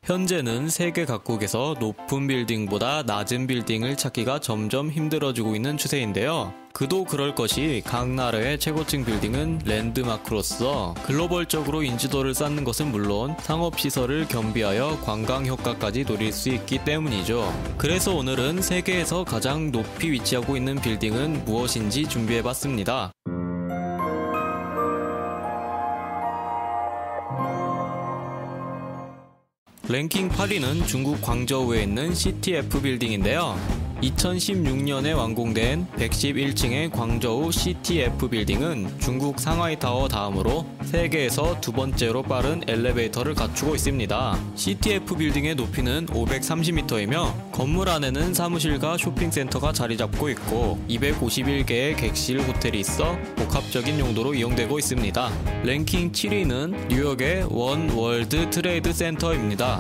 현재는 세계 각국에서 높은 빌딩보다 낮은 빌딩을 찾기가 점점 힘들어지고 있는 추세인데요. 그도 그럴 것이 각 나라의 최고층 빌딩은 랜드마크로서 글로벌적으로 인지도를 쌓는 것은 물론 상업시설을 겸비하여 관광 효과까지 노릴 수 있기 때문이죠. 그래서 오늘은 세계에서 가장 높이 위치하고 있는 빌딩은 무엇인지 준비해봤습니다. 랭킹 8위는 중국 광저우에 있는 CTF 빌딩인데요. 2016년에 완공된 111층의 광저우 CTF 빌딩은 중국 상하이 타워 다음으로 세계에서 두 번째로 빠른 엘리베이터를 갖추고 있습니다. CTF 빌딩의 높이는 530m이며 건물 안에는 사무실과 쇼핑센터가 자리 잡고 있고 251개의 객실 호텔이 있어 복합적인 용도로 이용되고 있습니다. 랭킹 7위는 뉴욕의 원 월드 트레이드 센터입니다.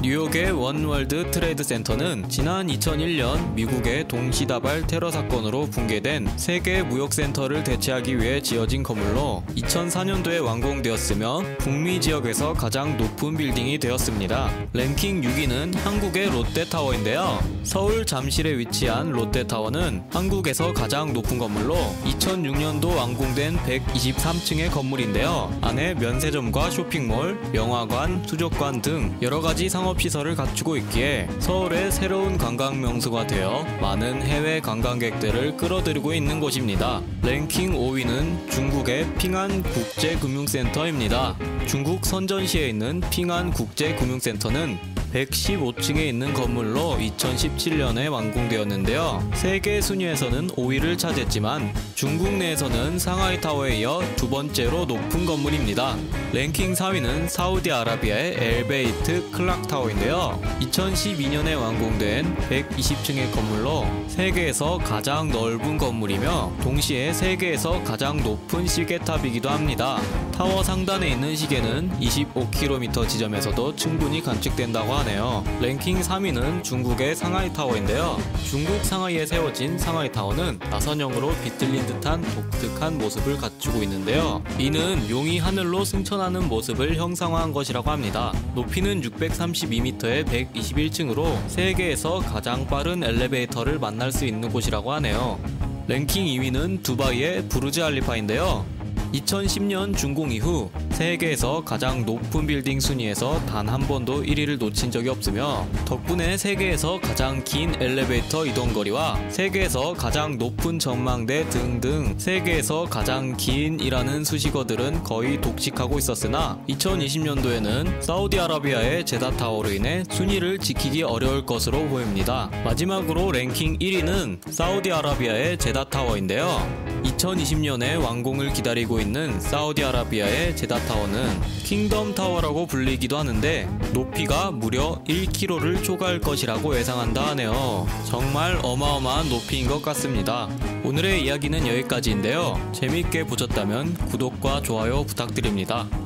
뉴욕의 원 월드 트레이드 센터는 지난 2001년 미국의 동시다발 테러 사건으로 붕괴된 세계 무역센터를 대체하기 위해 지어진 건물로 2004년도에 완공되었으며 북미 지역에서 가장 높은 빌딩이 되었습니다. 랭킹 6위는 한국의 롯데타워인데요. 서울 잠실에 위치한 롯데타워는 한국에서 가장 높은 건물로 2006년도 완공된 123층의 건물인데요. 안에 면세점과 쇼핑몰, 영화관, 수족관 등 여러가지 상업시설을 갖추고 있기에 서울의 새로운 관광 명소가 되어 많은 해외 관광객들을 끌어들이고 있는 곳입니다. 랭킹 5위는 중국의 핑안 국제금융센터입니다. 중국 선전시에 있는 핑안 국제금융센터는 115층에 있는 건물로 2017년에 완공되었는데요. 세계 순위에서는 5위를 차지했지만 중국 내에서는 상하이 타워에 이어 두 번째로 높은 건물입니다. 랭킹 4위는 사우디아라비아의 엘베이트 클락타워인데요. 2012년에 완공된 120층의 건물로 세계에서 가장 넓은 건물이며 동시에 세계에서 가장 높은 시계탑이기도 합니다. 타워 상단에 있는 시계는 25km 지점에서도 충분히 관측된다고 하네요. 랭킹 3위는 중국의 상하이 타워인데요. 중국 상하이에 세워진 상하이 타워는 나선형으로 비틀린 듯한 독특한 모습을 갖추고 있는데요. 이는 용이 하늘로 승천하는 모습을 형상화한 것이라고 합니다. 높이는 632m의 121층으로 세계에서 가장 빠른 엘리베이터를 만날 수 있는 곳이라고 하네요. 랭킹 2위는 두바이의 부르즈 알리파인데요. 2010년 준공 이후 세계에서 가장 높은 빌딩 순위에서 단 한 번도 1위를 놓친 적이 없으며 덕분에 세계에서 가장 긴 엘리베이터 이동거리와 세계에서 가장 높은 전망대 등등 세계에서 가장 긴이라는 수식어들은 거의 독식하고 있었으나 2020년도에는 사우디아라비아의 제다타워로 인해 순위를 지키기 어려울 것으로 보입니다. 마지막으로 랭킹 1위는 사우디아라비아의 제다타워인데요. 2020년에 완공을 기다리고 있는 사우디아라비아의 제다타워는 킹덤타워라고 불리기도 하는데 높이가 무려 1km를 초과할 것이라고 예상한다 하네요. 정말 어마어마한 높이인 것 같습니다. 오늘의 이야기는 여기까지인데요. 재밌게 보셨다면 구독과 좋아요 부탁드립니다.